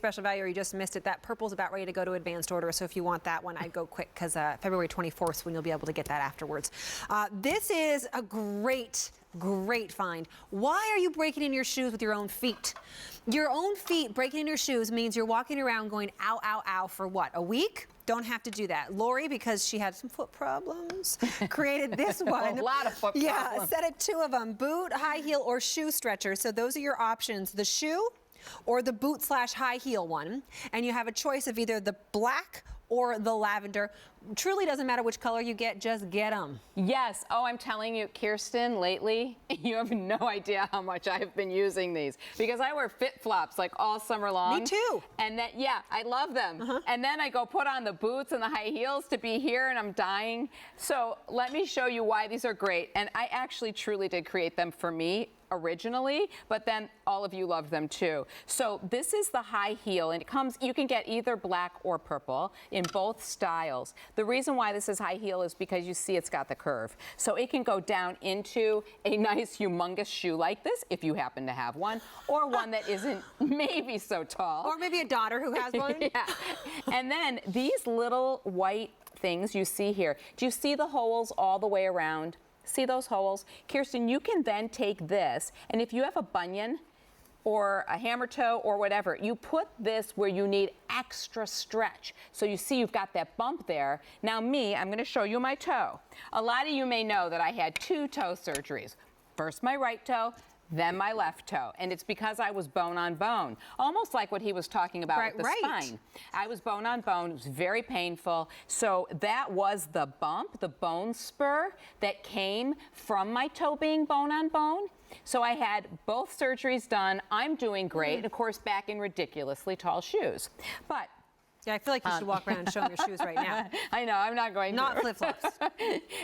special value or you just missed it, that purple's about ready to go to advanced order. So if you want that one, I'd go quick because February 24th is when you'll be able to get that afterwards. This is a great find. Why are you breaking in your shoes with your own feet? Your own feet breaking in your shoes means you're walking around going ow, ow, ow for what, a week? Don't have to do that. Lori, because she had some foot problems, created this one. A lot of foot problems. Yeah, a set of 2 of them, boot, high heel, or shoe stretcher. So those are your options, the shoe or the boot / high heel one. And you have a choice of either the black or the lavender. Truly doesn't matter which color you get, just get them. Yes. Oh, I'm telling you, Kirsten, lately, you have no idea how much I have been using these because I wear FitFlops like all summer long. Me too. And then, yeah, I love them. And then I go put on the boots and the high heels to be here and I'm dying. So let me show you why these are great. And I actually truly did create them for me originally, but then all of you love them too. So this is the high heel and it comes, you can get either black or purple in both styles. The reason why this is high heel is because you see it's got the curve. So it can go down into a nice humongous shoe like this if you happen to have one, or one that isn't maybe so tall. Or maybe a daughter who has one. Yeah. And then these little white things you see here, do you see the holes all the way around? See those holes? Kirsten, you can then take this, and if you have a bunion or a hammer toe or whatever, you put this where you need extra stretch. So you see you've got that bump there. Now me, I'm gonna show you my toe. A lot of you may know that I had 2 toe surgeries. First my right toe, then my left toe. And it's because I was bone on bone. Almost like what he was talking about with the spine. I was bone on bone, it was very painful. So that was the bump, the bone spur that came from my toe being bone on bone. So I had both surgeries done. I'm doing great. Of course, back in ridiculously tall shoes. But yeah, I feel like you should walk around and show them your shoes right now. I know, I'm not going to. Not flip-flops.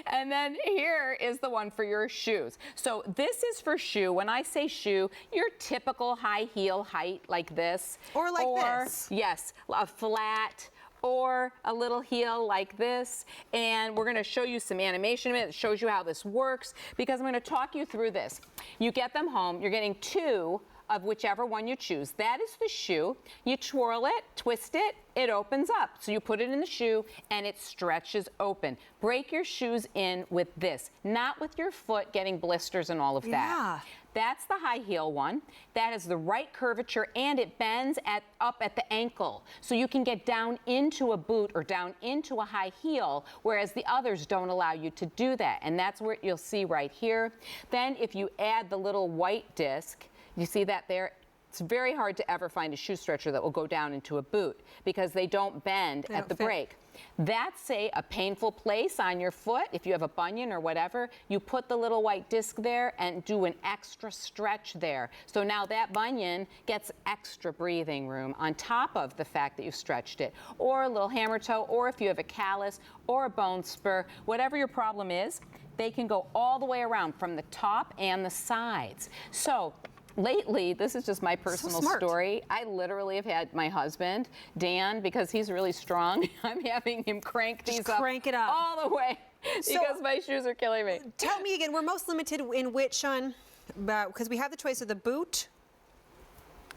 And then here is the one for your shoes. So this is for shoe. When I say shoe, your typical high heel height like this. Or like this. Yes, a flat or a little heel like this. And we're going to show you some animation that shows you how this works because I'm going to talk you through this. You get them home. You're getting 2 of whichever one you choose. That is the shoe. You twirl it, twist it, it opens up. So you put it in the shoe and it stretches open. Break your shoes in with this, not with your foot getting blisters and all of that. Yeah. That's the high heel one. That is the right curvature and it bends up at the ankle. So you can get down into a boot or down into a high heel, whereas the others don't allow you to do that. And that's what you'll see right here. Then if you add the little white disc, you see that there? It's very hard to ever find a shoe stretcher that will go down into a boot because they don't bend at the break. That's a painful place on your foot. If you have a bunion or whatever, you put the little white disc there and do an extra stretch there. So now that bunion gets extra breathing room on top of the fact that you stretched it. Or a little hammer toe, or if you have a callus or a bone spur, whatever your problem is, they can go all the way around from the top and the sides. So lately, this is just my personal story. I literally have had my husband, Dan, because he's really strong, I'm having him crank these up all the way because my shoes are killing me. Tell me again, we're most limited in which one? Because we have the choice of the boot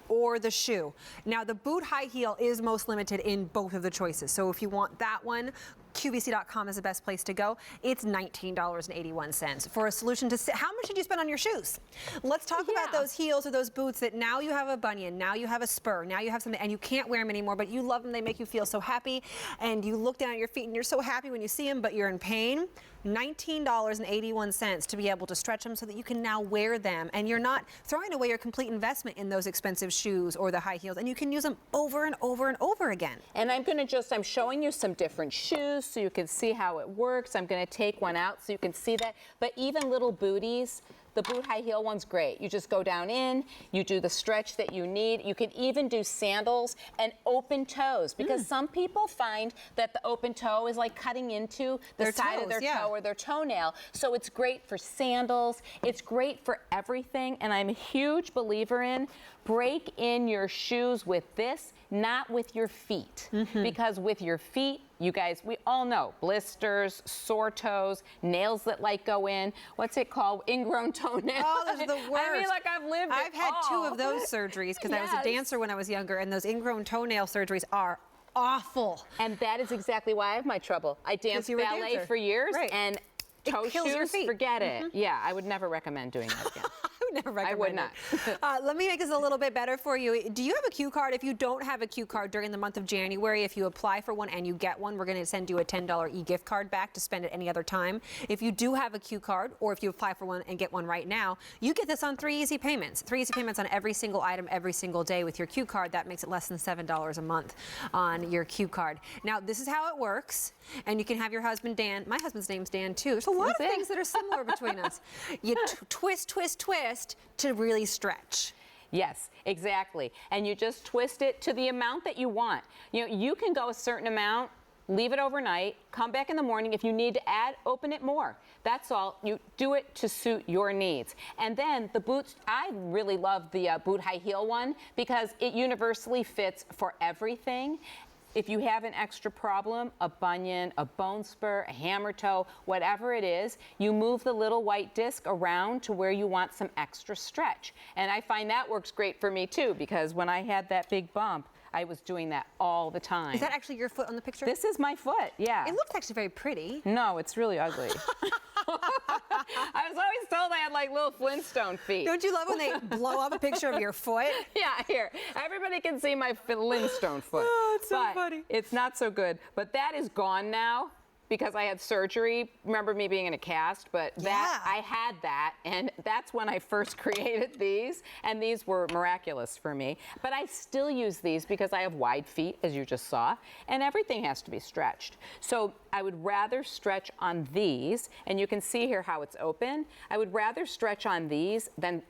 or the shoe. Now, the boot high heel is most limited in both of the choices. So if you want that one, QVC.com is the best place to go. It's $19.81 for a solution to how much did you spend on your shoes? Let's talk about those heels or those boots that now you have a bunion, now you have a spur, now you have something, and you can't wear them anymore, but you love them, they make you feel so happy, and you look down at your feet and you're so happy when you see them, but you're in pain. $19.81 to be able to stretch them so that you can now wear them, and you're not throwing away your complete investment in those expensive shoes or the high heels, and you can use them over and over and over again. And I'm showing you some different shoes so you can see how it works. I'm going to take one out so you can see that. But even little booties, the boot high heel one's great. You just go down in, you do the stretch that you need. You can even do sandals and open toes because some people find that the open toe is like cutting into the side of their toe or their toenail. So it's great for sandals. It's great for everything. And I'm a huge believer in break in your shoes with this, not with your feet. Because with your feet, you guys, we all know blisters, sore toes, nails that like go in. What's it called? Ingrown toenails. Oh, those are the worst. I mean, like I've had all. 2 of those surgeries because I was a Yes. dancer when I was younger, and those ingrown toenail surgeries are awful. And that is exactly why I have my trouble. I danced you were a ballet dancer. for years, Right. and It toe kills your shoes, feet. forget it. Yeah, I would never recommend doing that again. I would never recommend would not. it. Let me make this a little bit better for you. Do you have a Q card? If you don't have a Q card during the month of January, if you apply for one and you get one, we're going to send you a $10 e-gift card back to spend at any other time. If you do have a Q card, or if you apply for one and get one right now, you get this on 3 easy payments. 3 easy payments on every single item every single day with your Q card. That makes it less than $7 a month on your Q card. Now, this is how it works. And you can have your husband, Dan. My husband's name's Dan, too. There's a lot of things that are similar between us. You twist, twist, twist to really stretch. Yes, exactly. And you just twist it to the amount that you want. You know, you can go a certain amount, leave it overnight, come back in the morning. If you need to add, open it more. That's all. You do it to suit your needs. And then the boots, I really love the boot high heel one because it universally fits for everything. If you have an extra problem, a bunion, a bone spur, a hammer toe, whatever it is, you move the little white disc around to where you want some extra stretch. And I find that works great for me too, because when I had that big bump, I was doing that all the time. Is that actually your foot on the picture? This is my foot, yeah. It looks actually very pretty. No, it's really ugly. I was always told I had like little Flintstone feet. Don't you love when they blow up a picture of your foot? Yeah, here. Everybody can see my Flintstone foot. Oh, it's so but funny. It's not so good. But that is gone now because I had surgery. Remember me being in a cast? But that Yeah. I had that, and that's when I first created these, and these were miraculous for me. But I still use these because I have wide feet, as you just saw, and everything has to be stretched. So I would rather stretch on these, and you can see here how it's open. I would rather stretch on these than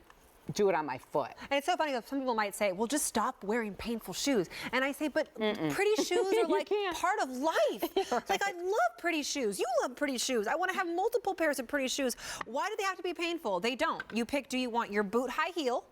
do it on my foot. And it's so funny that some people might say, well, just stop wearing painful shoes. And I say, but pretty shoes are like can't. part of life. Like, I love pretty shoes. You love pretty shoes. I want to have multiple pairs of pretty shoes. Why do they have to be painful? They don't. You pick, do you want your boot high heel?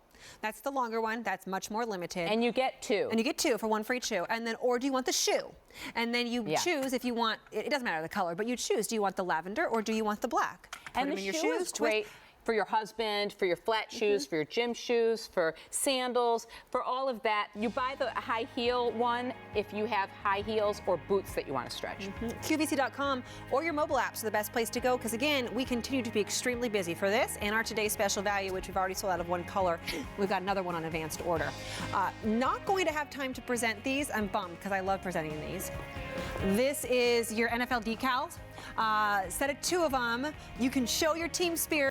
That's the longer one. That's much more limited. And you get 2. And you get 2 for 1 free shoe. And then, or do you want the shoe? And then you Yeah. choose if you want, it doesn't matter the color, but you choose, do you want the lavender or do you want the black? Put And them the in your shoe shoes, is great for your husband, for your flat shoes, for your gym shoes, for sandals, for all of that. You buy the high heel one if you have high heels or boots that you want to stretch. QVC.com or your mobile apps are the best place to go because, again, we continue to be extremely busy for this and our today's special value, which we've already sold out of 1 color. We've got another one on advanced order. Not going to have time to present these. I'm bummed because I love presenting these. This is your NFL decals. Set of 2 of them. You can show your team spirit.